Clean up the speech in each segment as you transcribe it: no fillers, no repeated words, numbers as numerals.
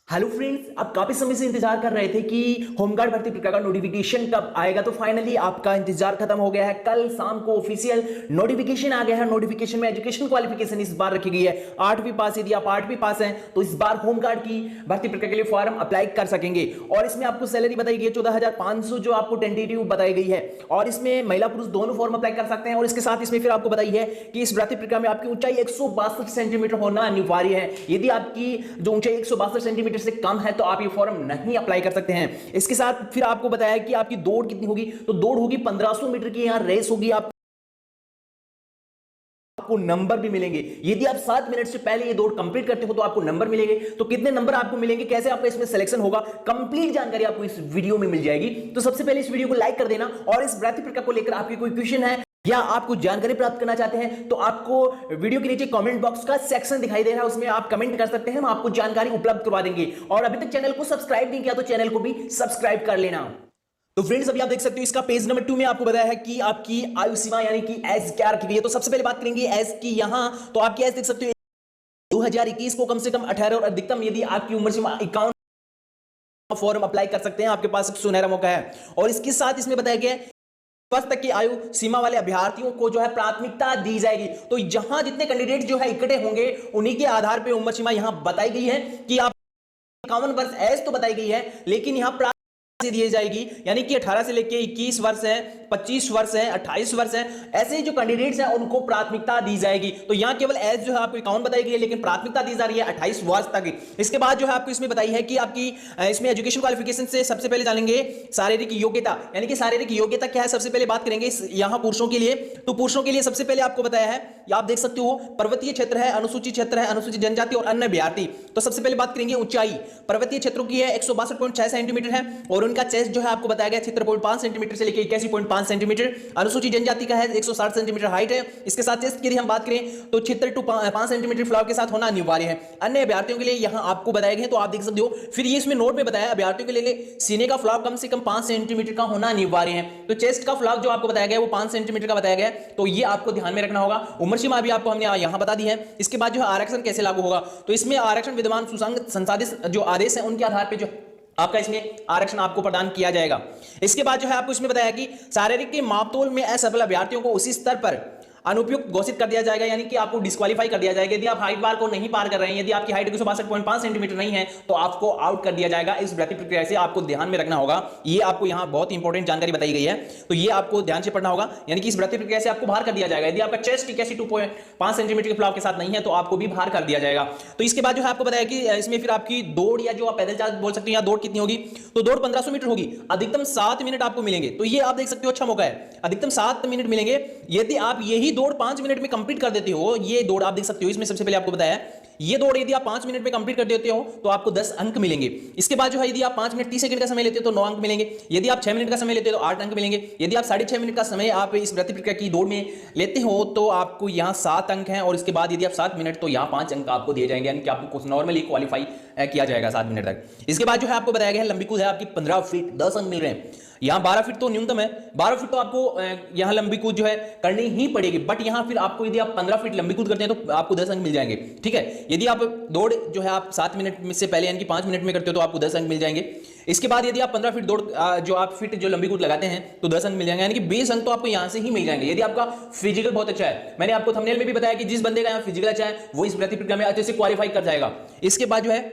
Hello friends, आप काफी समय से इंतजार कर रहे थे कि होमगार्ड भर्ती प्रक्रिया का नोटिफिकेशन कब आएगा। तो फाइनली आपका इंतजार खत्म हो गया है। कल शाम को ऑफिशियल नोटिफिकेशन आ गया है। नोटिफिकेशन में एजुकेशन क्वालिफिकेशन इस बार रखी गई है 8वीं पास। यदि आप 8वीं पास हैं तो इस बार होमगार्ड की भर्ती प्रक्रिया के लिए फॉर्म अप्लाई कर सकेंगे। और इसमें आपको सैलरी बताई गई है 14,500 जो आपको टेंटेटिव बताई गई है। और इसमें महिला पुरुष दोनों फॉर्म अप्लाई कर सकते हैं। और इसके साथ इसमें फिर आपको बताई है कि इस भर्ती प्रक्रिया में आपकी ऊंचाई 162 सेंटीमीटर होना अनिवार्य है। यदि आपकी जो ऊंचाई 162 सेंटीमीटर से कम है तो आप ये फॉर्म नहीं अप्लाई कर सकते हैं। इसके साथ फिर आपको बताया कि आपकी दौड़ कितनी होगी, तो दौड़ होगी 1500 मीटर की यहां रेस होगी। आपको नंबर भी मिलेंगे। यदि आप 7 मिनट से पहले ये दौड़ कंप्लीट करते हो तो आपको नंबर मिलेंगे। तो कितने नंबर आपको मिलेंगे, कैसे आपका इसमें सिलेक्शन होगा, कंप्लीट जानकारी आपको इस वीडियो में मिल जाएगी। तो सबसे पहले इस वीडियो को लाइक कर देना। और इस भर्ती प्रक्रिया को लेकर आपकी कोई क्वेश्चन है या आप कुछ जानकारी प्राप्त करना चाहते हैं तो आपको वीडियो के नीचे कमेंट बॉक्स का सेक्शन दिखाई दे रहा है, उसमें आप कमेंट कर सकते हैं। हम आपको जानकारी उपलब्ध करवा देंगे। और अभी तक चैनल को सब्सक्राइब नहीं किया तो चैनल को भी सब्सक्राइब कर लेना। तो फ्रेंड्स, अभी आप देख सकते हो इसका पेज नंबर 2 में आपको बताया है कि आपकी आयु सीमा यानी कि एज क्या रखी गई है। तो सबसे पहले बात करेंगे एज की। यहां तो आपकी एज देख सकते हो 2021 को कम से कम 18 और अधिकतम यदि आपकी उम्र सीमा 51 फॉर्म अप्लाई कर सकते हैं। आपके पास एक सुनहरा मौका है। और इसके साथ इसमें बताया गया है वर्ष तक की आयु सीमा वाले अभ्यर्थियों को जो है प्राथमिकता दी जाएगी। तो जहां जितने कैंडिडेट जो है इकट्ठे होंगे उन्हीं के आधार पर उम्र सीमा यहां बताई गई है कि आप 51 वर्ष एज तो बताई गई है, लेकिन यहां दी जाएगी यानी कि 18 से लेकर 21 वर्ष है, 25 वर्ष है, 28 वर्ष है, ऐसे जो कैंडिडेट्स हैं उनको प्राथमिकता दी जाएगी। तो यहां केवल एज जो है आपको 51 बताई गई है, लेकिन प्राथमिकता दी जा रही है 28 वर्ष तक। इसके बाद जो है आपको इसमें बताई है कि आपकी इसमें एजुकेशन क्वालिफिकेशन से सबसे पहले जानेंगे शारीरिक योग्यता। यानी कि शारीरिक योग्यता क्या है, सबसे पहले बात करेंगे यहां पुरुषों के लिए। तो पुरुषों के लिए सबसे पहले आपको बताया है, आप देख सकते हो पर्वतीय क्षेत्र है, अनुसूचित क्षेत्र है, अनुसूचित जनजाति और अन्य अभ्यर्थी। तो सबसे पहले बात करेंगे ऊंचाई। पर्वतीय क्षेत्रों की है 162.6 सेंटीमीटर है और उनका चेस्ट जो है आपको बताया गया 76.5 सेंटीमीटर से लेकर 81.5 सेंटीमीटर। अनुसूचित जनजाति का है 160 सेंटीमीटर हाइट है। इसके साथ चेस्ट की यदि हम बात करें तो 76.5 सेंटीमीटर फ्लॉप के साथ होना अनिवार्य है। अन्य अभ्यर्थियों के लिए यहां आपको बताए गए तो आप देख सकते हो। फिर ये इसमें नोट में बताया अभ्यर्थियों के लिए सीने का फ्लॉप कम से कम 5 सेंटीमीटर का होना अनिवार्य है। तो चेस्ट का फ्लॉप जो आपको बताया गया वो 5 सेंटीमीटर का बताया गया, तो ये आपको ध्यान में रखना होगा। उम्र सीमा भी आपको हमने यहां बता दी है। इसके बाद जो है आरक्षण कैसे लागू होगा, तो इसमें आरक्षण विद्यमान सुसंगत संसाधित जो आदेश है उनके आधार पर जो आपका इसमें आरक्षण आपको प्रदान किया जाएगा। इसके बाद जो है आपको इसमें बताया कि शारीरिक के मापतोल में असफल अभ्यर्थियों को उसी स्तर पर अनुपयुक्त घोषित कर दिया जाएगा, यानी कि आपको डिस्क्वालीफाई कर दिया जाएगा। यदि आप हाइट बार को नहीं पार कर रहे हैं, यदि आपकी हाइट 162.5 सेंटीमीटर नहीं है तो आपको आउट कर दिया जाएगा। इस भर्ती प्रक्रिया से आपको ध्यान में रखना होगा। ये आपको यहां बहुत इंपॉर्टेंट जानकारी बताई गई है, तो ये आपको ध्यान से पढ़ना होगा। यानी कि इस भर्ती प्रक्रिया से आपको बाहर कर दिया जाएगा। यदि आपका चेस्ट 81.5 सेंटीमीटर के फ्लॉप के साथ नहीं है तो आपको भी बाहर कर दिया जाएगा। तो इसके बाद जो है आपको बताया कि इसमें फिर आपकी दौड़ या जो आप पैदल चाल बोल सकते हैं, या दौड़ कितनी होगी, तो दौड़ 1500 मीटर होगी। अधिकतम 7 मिनट आपको मिलेंगे। तो ये आप देख सकते हो अच्छा मौका है, अधिकतम 7 मिनट मिलेंगे। यदि आप यही दौड़ 5 मिनट में कंप्लीट कर देते हो, ये दौड़ आप देख सकते हो। इसमें सबसे पहले आपको बताया ये दौड़ यदि आप 5 मिनट में कंप्लीट कर देते हो तो आपको 10 अंक मिलेंगे। इसके बाद जो है यदि आप 5 मिनट 30 सेकंड का समय लेते हो तो 9 अंक मिलेंगे। यदि आप 6 मिनट का समय लेते हो तो 8 अंक मिलेंगे। यदि आप 6.5 मिनट का समय आप इस भर्ती प्रक्रिया की दौड़ में लेते हो तो आपको यहां 7 अंक हैं। और इसके बाद यदि आप 7 मिनट तो यहां 5 अंक आपको दिए जाएंगे, यानी कि आपको नॉर्मली क्वालिफाई किया जाएगा 7 मिनट तक। इसके बाद जो है आपको बताया गया है लंबी कूद है आपकी 15 फीट 10 अंक मिल रहे हैं। यहां 12 फीट तो न्यूनतम है, 12 फीट तो आपको यहां लंबी कूद जो है करनी ही पड़ेगी। बट यहां फिर आपको यदि आप 15 फीट लंबी कूद करते हैं तो आपको 10 अंक मिल जाएंगे। ठीक है, यदि आप दौड़ जो है आप 7 मिनट से पहले यानी कि 5 मिनट में करते हो तो आपको 10 अंक मिल जाएंगे। इसके बाद यदि आप 15 फीट दौड़ जो आप फीट जो लंबी कूद लगाते हैं तो 10 अंक मिल जाएंगे, यानी कि 20 अंक तो आपको यहां से ही मिल जाएंगे। यदि आपका फिजिकल बहुत अच्छा है, मैंने आपको थंबनेल में भी बताया कि जिस बंदे का यहां फिजिकल अच्छा है वो इस भर्ती प्रक्रिया में अच्छे से क्वालिफाई कर जाएगा। इसके बाद जो है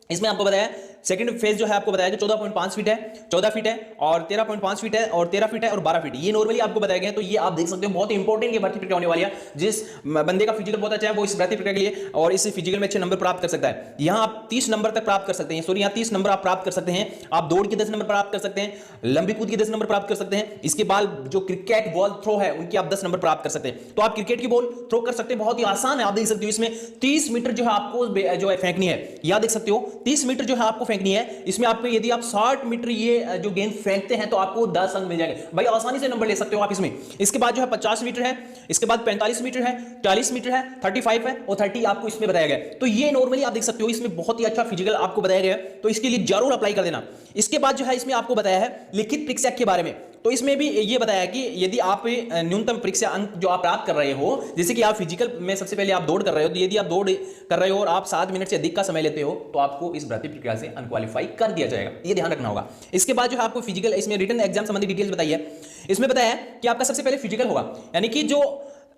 इसमें आपको बताया सेकंड फेज जो है आपको बताया कि 14.5 फीट है, 14 फीट है और 13.5 फीट है और 13 फीट है और 12 फीट, ये नॉर्मली आपको बताया गया है। तो ये आप देख सकते हो बहुत इंपॉर्टेंट ये भर्ती प्रक्रिया होने वाली है। जिस बंदे का फिजिकल बहुत अच्छा है वो इस भर्ती प्रक्रिया के लिए और इस फिजिकल में अच्छे नंबर प्राप्त कर सकता है। यहां आप 30 नंबर तक प्राप्त कर सकते हैं, सॉरी यहां 30 नंबर आप प्राप्त कर सकते हैं। आप दौड़ के 10 नंबर प्राप्त कर सकते हैं, लंबी कूद के 10 नंबर प्राप्त कर सकते हैं। इसके बाद जो क्रिकेट बॉल थ्रो है उनकी आप 10 नंबर प्राप्त कर सकते हैं। तो आप क्रिकेट की बॉल थ्रो कर सकते हैं, बहुत ही आसान है। आप देख सकते हो इसमें 30 मीटर जो है आपको जो है फेंकनी है, यह देख सकते हो 30 मीटर जो है आपको फेंकनी है। इसमें आपको यदि आप 60 मीटर ये जो गेंद फेंकते हैं तो आपको 10 अंक मिल जाएंगे। भाई आसानी से नंबर ले सकते हो आप इसमें। इसके बाद जो है 50 मीटर है, इसके बाद 45 मीटर है, 40 मीटर है, 35 है और 30 आपको इसमें बताया गया है। तो ये नॉर्मली आप देख सकते हो इसमें बहुत ही अच्छा फिजिकल आपको बताया गया है, तो इसके लिए जरूर अप्लाई कर देना। इसके बाद जो है इसमें आपको बताया है लिखित परीक्षा के बारे में। तो इसमें भी ये बताया कि यदि आप न्यूनतम परीक्षा अंक जो आप प्राप्त कर रहे हो, जैसे कि आप फिजिकल में सबसे पहले आप दौड़ कर रहे हो, तो यदि आप दौड़ कर रहे हो और आप 7 मिनट से अधिक का समय लेते हो तो आपको इस भर्ती प्रक्रिया से अनक्वालिफाई कर दिया जाएगा, ये ध्यान रखना होगा। इसके बाद जो है आपको फिजिकल, इसमें रिटन एग्जाम संबंधी डिटेल्स बताई है। इसमें बताया है कि आपका सबसे पहले फिजिकल होगा, यानी कि जो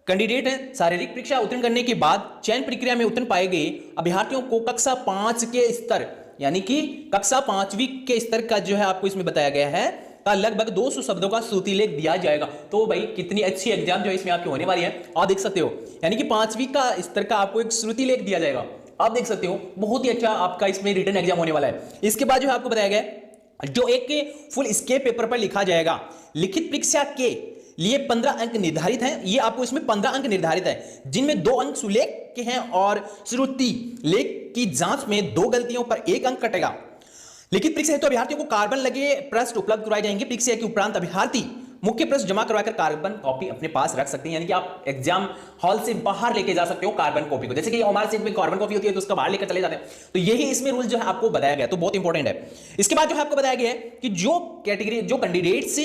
कैंडिडेट है शारीरिक परीक्षा उत्तीर्ण करने के बाद चयन प्रक्रिया में उत्तीर्ण पाए गए अभ्यर्थियों को कक्षा 5 के स्तर, यानी कि कक्षा 5वीं के स्तर का जो है आपको इसमें बताया गया है का लगभग 200 शब्दों का श्रुति लेख दिया जाएगा। तो भाई कितनी अच्छी एग्जाम जो है इसमें आपकी होने वाली है, आप देख सकते हो, यानी कि 5वीं का स्तर का आपको एक श्रुति लेख दिया जाएगा, आप देख सकते हो, बहुत ही अच्छा आपका इसमें रिटन एग्जाम होने वाला है। इसके बाद जो है आपको बताया गया जो एक फुल स्केप पेपर पर लिखा जाएगा, लिखित परीक्षा के लिए 15 अंक निर्धारित हैं, ये आपको इसमें 15 अंक निर्धारित है, जिनमें 2 अंक सुलेख के हैं और श्रुति लेख की जांच में 2 गलतियों पर 1 अंक कटेगा। लिखित परीक्षा हेतु अभ्यर्थियों को कार्बन लगे प्रश्न उपलब्ध कराए जाएंगे। परीक्षा के उपरांत अभ्यर्थी मुख्य प्रश्न जमा करवाकर कार्बन कॉपी अपने पास रख सकते हैं, यानी कि आप एग्जाम हॉल से बाहर लेके जा सकते हो कार्बन कॉपी को, जैसे कि हमारे सेट में कार्बन कॉपी होती है तो उसका बाहर लेकर चले जाते हैं, तो यही इसमें रूल जो है आपको बताया गया, तो बहुत इंपॉर्टेंट है। इसके बाद जो है आपको बताया गया है कि जो कैटेगरी जो कैंडिडेट्स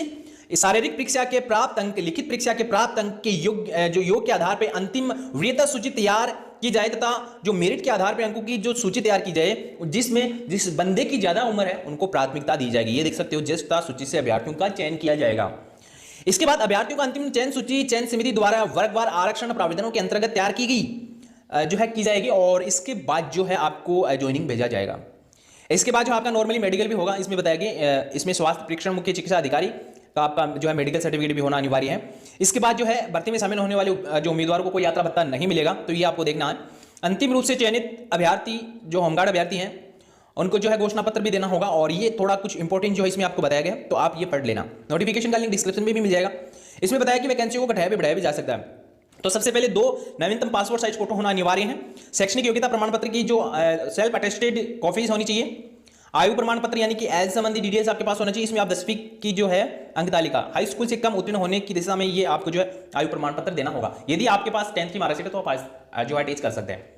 शारीरिक परीक्षा के प्राप्त अंक लिखित परीक्षा के प्राप्त अंक के योग के आधार पर अंतिम वरीयता सूची तैयार की जाए तथा जो मेरिट के आधार पर अंकों की जो सूची तैयार की जाए, जिसमें जिस बंदे की ज्यादा उम्र है उनको प्राथमिकता दी जाएगी। ये देख सकते हो, ज्येष्ठता सूची से अभ्यर्थियों का चयन किया जाएगा। इसके बाद अभ्यर्थियों का अंतिम चयन सूची चयन समिति द्वारा वर्गवार आरक्षण प्रावधानों के अंतर्गत तैयार की गई जो है की जाएगी, और इसके बाद जो है आपको ज्वाइनिंग भेजा जाएगा। इसके बाद जो आपका नॉर्मली मेडिकल भी होगा, इसमें बताया गया इसमें स्वास्थ्य परीक्षण मुख्य चिकित्सा अधिकारी का आपका जो है मेडिकल सर्टिफिकेट भी होना अनिवार्य है। इसके बाद जो है भर्ती में शामिल होने वाले जो उम्मीदवारों को कोई यात्रा भत्ता नहीं मिलेगा, तो ये आपको देखना है। अंतिम रूप से चयनित अभ्यर्थी जो होमगार्ड अभ्यर्थी हैं उनको जो है घोषणा पत्र भी देना होगा, और ये थोड़ा कुछ इंपॉर्टेंट जो है इसमें आपको बताया गया, तो आप ये पढ़ लेना। नोटिफिकेशन का लिंक डिस्क्रिप्शन में भी मिल जाएगा। इसमें बताया कि वैकेंसियों को घटाया भी बढ़ाया भी जा सकता है। तो सबसे पहले 2 नवीनतम पासपोर्ट साइज फोटो होना अनिवार्य है। शैक्षणिक योग्यता प्रमाण पत्र की जो सेल्फ अटेस्टेड कॉपीज होनी चाहिए। आयु प्रमाण पत्र यानी कि एज संबंधी डिटेल्स आपके पास होना चाहिए। इसमें आप 10वीं की जो है अंक तालिका हाई स्कूल से कम उत्तीर्ण होने की दिशा में ये आपको जो है आयु प्रमाण पत्र देना होगा। यदि आपके पास 10th की मार्कशीट है तो आप जो है अटैच कर सकते हैं।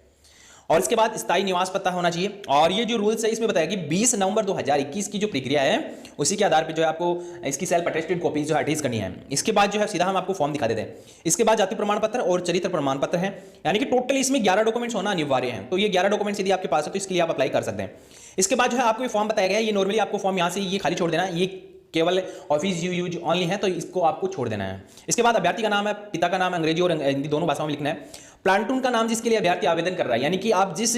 और इसके बाद स्थायी निवास पता होना चाहिए। और ये जो रूल्स है इसमें बताया कि 20 नवंबर 2021 की जो प्रक्रिया है उसी के आधार पर जो है आपको इसकी सेल्फ अटेस्टेड कॉपी जो है अटैच करनी है। इसके बाद जो है सीधा हम आपको फॉर्म दिखा देते हैं। इसके बाद जाति प्रमाण पत्र और चरित्र प्रमाण पत्र है, यानी कि टोटल इसमें 11 डॉक्यूमेंट्स होना अनिवार्य है। तो ये 11 डॉक्यूमेंट्स यदि आपके पास है तो इसके लिए आप अप्लाई कर सकते हैं। इसके बाद जो है आपको ये फॉर्म बताया गया है, ये नॉर्मली आपको फॉर्म यहाँ से ये खाली छोड़ देना है, ये केवल ऑफिस यूज ऑनली है, तो इसको आपको छोड़ देना है। इसके बाद अभ्यर्थी का नाम है, पिता का नाम अंग्रेजी और हिंदी दोनों भाषाओं में लिखना है। प्लाटून का नाम जिसके लिए अभ्यर्थी आवेदन कर रहा है, यानी कि आप जिस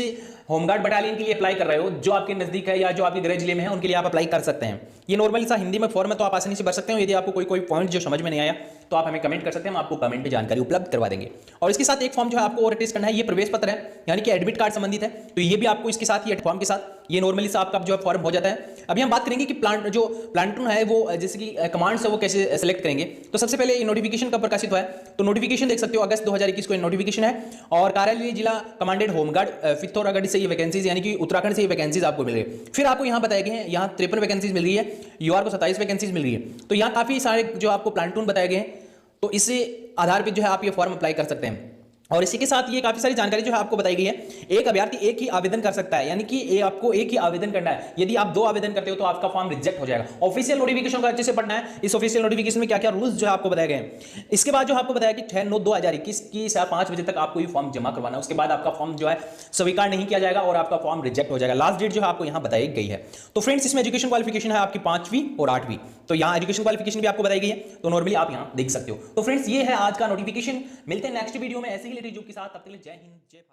होमगार्ड बटालियन के लिए अप्लाई कर रहे हो जो आपके नजदीक है या जो आपके गृह जिले में है उनके लिए आप अप्लाई कर सकते हैं। ये नॉर्मली सा हिंदी में फॉर्म है तो आप आसानी से भर सकते हो। यदि आपको कोई पॉइंट जो समझ में नहीं आया तो आप हमें कमेंट कर सकते हैं, हम आपको कमेंट में जानकारी उपलब्ध करवा देंगे। और इसके साथ एक फॉर्म जो है आपको और अटैच करना है, ये प्रवेश पत्र है, यानी कि एडमिट कार्ड संबंधित है, तो ये भी आपको इसके साथ ही फॉर्म के साथ ये नॉर्मली सा आपका जो फॉर्म हो जाता है। अभी हम बात करेंगे कि प्लाटून है वो जैसे कि कमांड्स है वो कैसे सेलेक्ट करेंगे। तो सबसे पहले नोटिफिकेशन कब प्रकाशित हुआ है, तो नोटिफिकेशन देख सकते हो अगस्त 2021 को नोटिफिकेशन है, और कार्यालय जिला कमांडेड होमगार्ड पिथौरागढ़ से ये वैकेंसीज यानी कि उत्तराखंड से ये वैकेंसीज आपको मिल रही है। फिर आपको यहाँ बताया गया है, यहाँ 53 वैकेंसीज मिल रही है, यूआर को 27 वैकेंसीज मिल रही है। तो यहाँ काफी सारे जो आपको प्लाटून बताए गए हैं, तो इसी आधार पर जो है आप ये फॉर्म अप्लाई कर सकते हैं। और इसी के साथ ये काफी सारी जानकारी जो है आपको बताई गई है। एक अभ्यर्थी एक ही आवेदन कर सकता है, यानी कि आपको एक ही आवेदन करना है। यदि आप 2 आवेदन करते हो तो आपका फॉर्म रिजेक्ट हो जाएगा। ऑफिशियल नोटिफिकेशन को अच्छे से पढ़ना है। इस ऑफिशियल नोटिफिकेशन में क्या क्या रूल्स जो है आपको बताए गए हैं। इसके बाद जो आपको बताया कि 6/9/2021 की 5 बजे तक आपको ये फॉर्म जमा करवाना है। उसके बाद आपका फॉर्म जो है स्वीकार नहीं किया जाएगा और आपका फॉर्म रिजेक्ट हो जाएगा। लास्ट डेट जो है आपको यहाँ बताई गई है। तो फ्रेंड्स इसमें एजुकेशन क्वालिफिकेशन है आपकी 5वीं और 8वीं, तो यहाँ एजुकेशन क्वालिफिकेशन भी आपको बताई गई है, तो नॉर्मली आप यहाँ देख सकते हो। तो फ्रेंड्स ये है आज का नोटिफिकेशन। मिलते हैं नेक्स्ट वीडियो में ऐसे ही लेटेस्ट जॉब के साथ। तब तक जय हिंद जय भारत।